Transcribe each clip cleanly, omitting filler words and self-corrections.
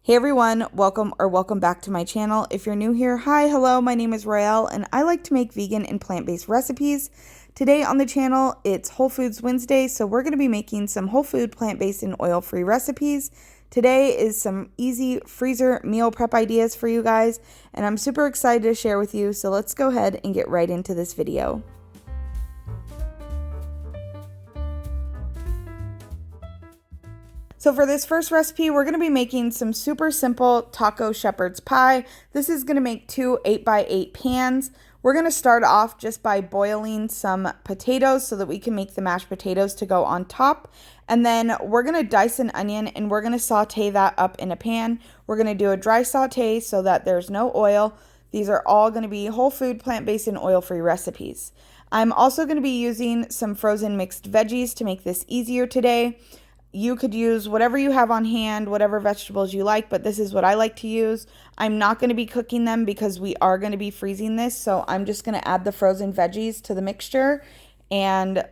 Hey everyone, welcome back to my channel. If you're new here, hi, hello, my name is Royale and I like to make vegan and plant-based recipes. Today on the channel, it's Whole Foods Wednesday, so we're going to be making some whole food, plant-based, and oil-free recipes. Today is some easy freezer meal prep ideas for you guys, and I'm super excited to share with you, so let's go ahead and get right into this video. So for this first recipe, we're going to be making some super simple taco shepherd's pie. This is going to make two 8x8 pans. We're going to start off just by boiling some potatoes so that we can make the mashed potatoes to go on top. And then we're going to dice an onion and we're going to saute that up in a pan. We're going to do a dry saute so that there's no oil. These are all going to be whole food, plant-based, and oil-free recipes. I'm also going to be using some frozen mixed veggies to make this easier today. You could use whatever you have on hand, whatever vegetables you like, but this is what I like to use. I'm not going to be cooking them because we are going to be freezing this, so I'm just going to add the frozen veggies to the mixture and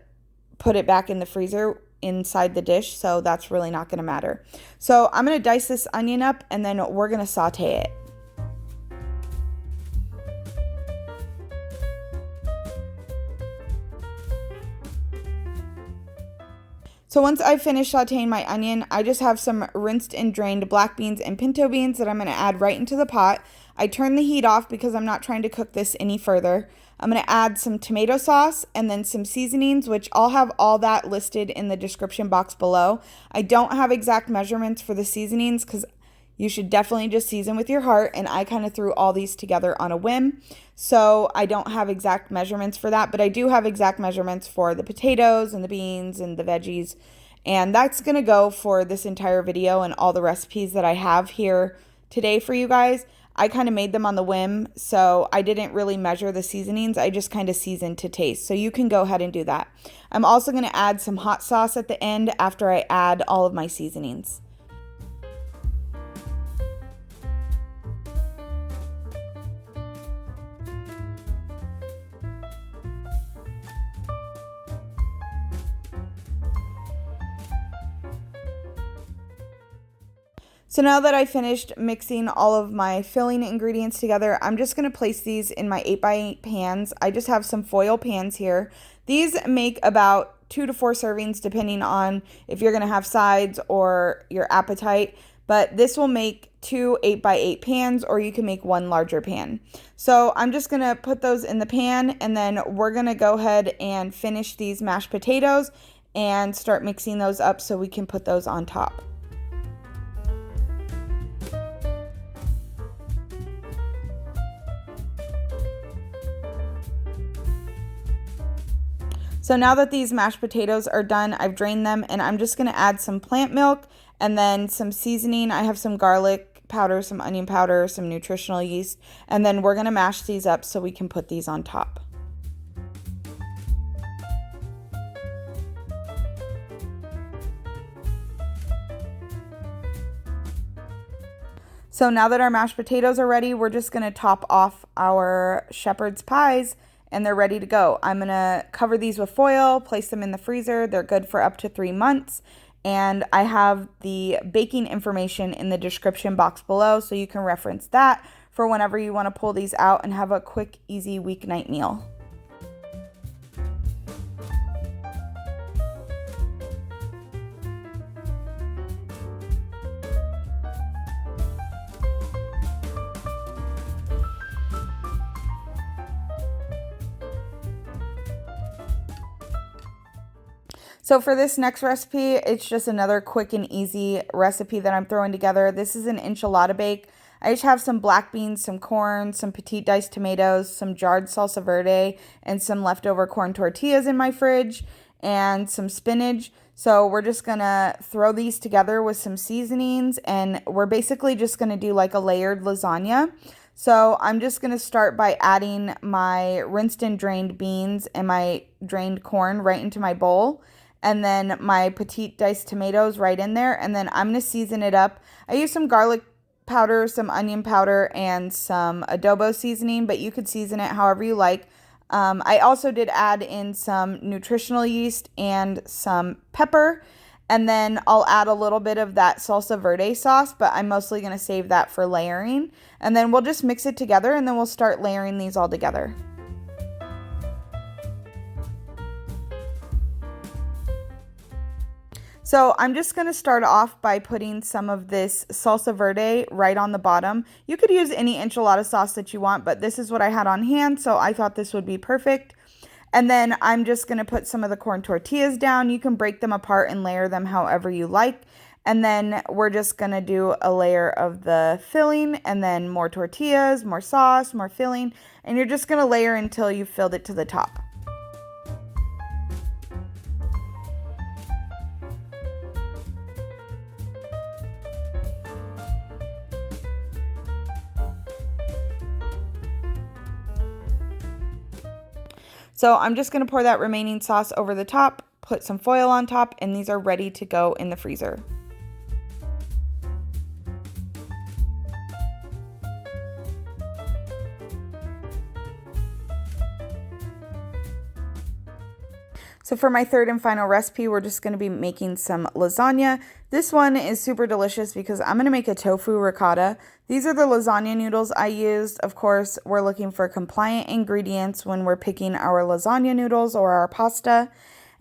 put it back in the freezer inside the dish, so that's really not going to matter. So I'm going to dice this onion up and then we're going to saute it. So once I've finished sauteing my onion, I just have some rinsed and drained black beans and pinto beans that I'm going to add right into the pot. I turn the heat off because I'm not trying to cook this any further. I'm going to add some tomato sauce and then some seasonings, which I'll have all that listed in the description box below. I don't have exact measurements for the seasonings because you should definitely just season with your heart, and I kind of threw all these together on a whim, so I don't have exact measurements for that, but I do have exact measurements for the potatoes and the beans and the veggies, and that's going to go for this entire video and all the recipes that I have here today for you guys. I kind of made them on the whim, so I didn't really measure the seasonings. I just kind of seasoned to taste, so you can go ahead and do that. I'm also going to add some hot sauce at the end after I add all of my seasonings. So now that I finished mixing all of my filling ingredients together, I'm just going to place these in my 8x8 pans. I just have some foil pans here. These make about 2 to 4 servings depending on if you're going to have sides or your appetite. But this will make 2 8x8 pans, or you can make one larger pan. So I'm just going to put those in the pan, and then we're going to go ahead and finish these mashed potatoes and start mixing those up so we can put those on top. So now that these mashed potatoes are done, I've drained them, and I'm just going to add some plant milk and then some seasoning. I have some garlic powder, some onion powder, some nutritional yeast, and then we're going to mash these up so we can put these on top. So now that our mashed potatoes are ready, we're just going to top off our shepherd's pies, and they're ready to go. I'm going to cover these with foil, place them in the freezer. They're good for up to 3 months. And I have the baking information in the description box below, so you can reference that for whenever you want to pull these out and have a quick, easy weeknight meal. So for this next recipe, it's just another quick and easy recipe that I'm throwing together. This is an enchilada bake. I just have some black beans, some corn, some petite diced tomatoes, some jarred salsa verde, and some leftover corn tortillas in my fridge, and some spinach. So we're just gonna throw these together with some seasonings, and we're basically just gonna do like a layered lasagna. So I'm just going to start by adding my rinsed and drained beans and my drained corn right into my bowl, and then my petite diced tomatoes right in there, and then I'm going to season it up. I use some garlic powder, some onion powder, and some adobo seasoning, but you could season it however you like. I also did add in some nutritional yeast and some pepper, And then I'll add a little bit of that salsa verde sauce, but I'm mostly going to save that for layering. And then we'll just mix it together and then we'll start layering these all together. So I'm just going to start off by putting some of this salsa verde right on the bottom. You could use any enchilada sauce that you want, but this is what I had on hand, so I thought this would be perfect. And then I'm just going to put some of the corn tortillas down. You can break them apart and layer them however you like. And then we're just going to do a layer of the filling and then more tortillas, more sauce, more filling. And you're just going to layer until you've filled it to the top. So I'm just going to pour that remaining sauce over the top, put some foil on top, and these are ready to go in the freezer. So for my third and final recipe, we're just going to be making some lasagna. This one is super delicious because I'm going to make a tofu ricotta. These are the lasagna noodles I used. Of course, we're looking for compliant ingredients when we're picking our lasagna noodles or our pasta.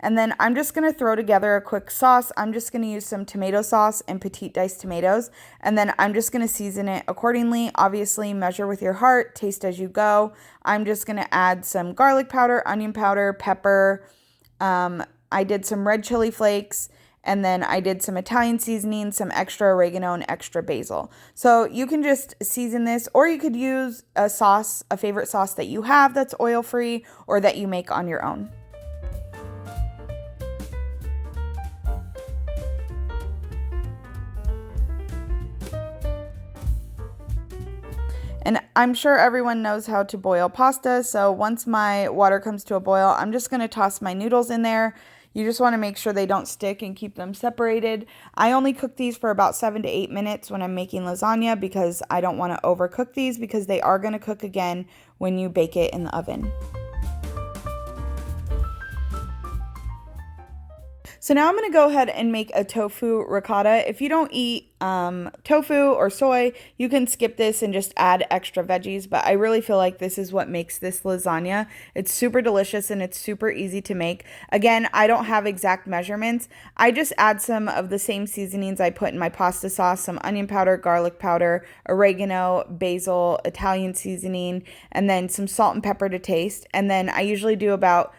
And then I'm just going to throw together a quick sauce. I'm just going to use some tomato sauce and petite diced tomatoes. And then I'm just going to season it accordingly. Obviously, measure with your heart, taste as you go. I'm just going to add some garlic powder, onion powder, pepper. I did some red chili flakes, and then I did some Italian seasoning, some extra oregano, and extra basil. So you can just season this, or you could use a sauce, a favorite sauce that you have that's oil-free or that you make on your own. And I'm sure everyone knows how to boil pasta, so once my water comes to a boil, I'm just going to toss my noodles in there. You just want to make sure they don't stick and keep them separated. I only cook these for about 7 to 8 minutes when I'm making lasagna because I don't want to overcook these because they are going to cook again when you bake it in the oven. So now I'm going to go ahead and make a tofu ricotta. If you don't eat tofu or soy, you can skip this and just add extra veggies, but I really feel like this is what makes this lasagna. It's super delicious and it's super easy to make. Again, I don't have exact measurements. I just add some of the same seasonings I put in my pasta sauce, some onion powder, garlic powder, oregano, basil, Italian seasoning, and then some salt and pepper to taste. And then I usually do about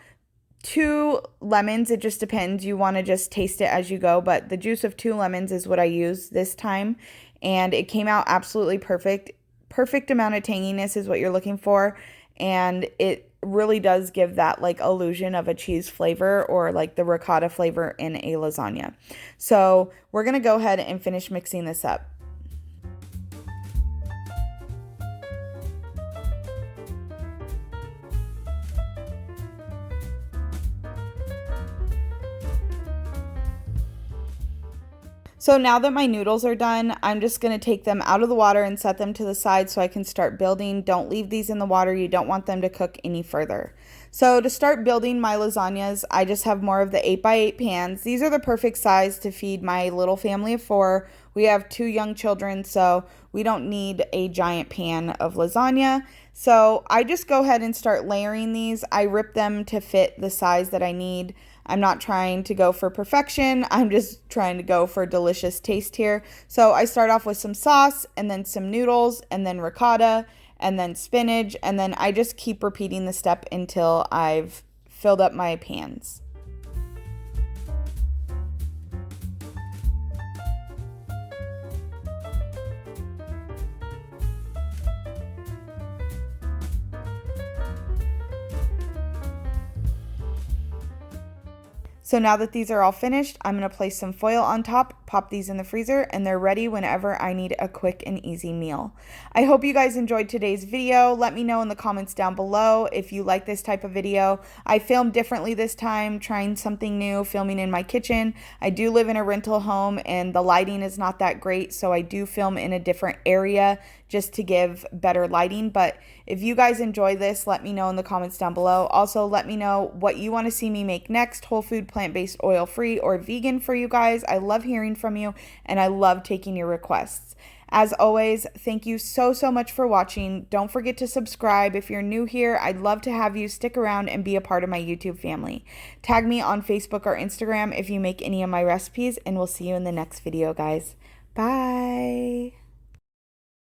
2 lemons. It just depends. You want to just taste it as you go, but the juice of 2 lemons is what I use this time, and it came out absolutely perfect. Perfect amount of tanginess is what you're looking for, and it really does give that like illusion of a cheese flavor or like the ricotta flavor in a lasagna. So we're going to go ahead and finish mixing this up. So now that my noodles are done, I'm just going to take them out of the water and set them to the side so I can start building. Don't leave these in the water. You don't want them to cook any further. So to start building my lasagnas, I just have more of the 8x8 pans. These are the perfect size to feed my little family of 4. We have 2 young children, so we don't need a giant pan of lasagna. So I just go ahead and start layering these. I rip them to fit the size that I need. I'm not trying to go for perfection. I'm just trying to go for delicious taste here. So I start off with some sauce and then some noodles and then ricotta and then spinach. And then I just keep repeating the step until I've filled up my pans. So now that these are all finished, I'm going to place some foil on top, pop these in the freezer, and they're ready whenever I need a quick and easy meal. I hope you guys enjoyed today's video. Let me know in the comments down below if you like this type of video. I filmed differently this time, trying something new, filming in my kitchen. I do live in a rental home and the lighting is not that great, so I do film in a different area just to give better lighting. But if you guys enjoy this, let me know in the comments down below. Also, let me know what you want to see me make next, whole food, plant-based, oil-free, or vegan for you guys. I love hearing from you and I love taking your requests. As always, thank you so much for watching. Don't forget to subscribe. If you're new here, I'd love to have you stick around and be a part of my YouTube family. Tag me on Facebook or Instagram if you make any of my recipes, and we'll see you in the next video, guys. Bye.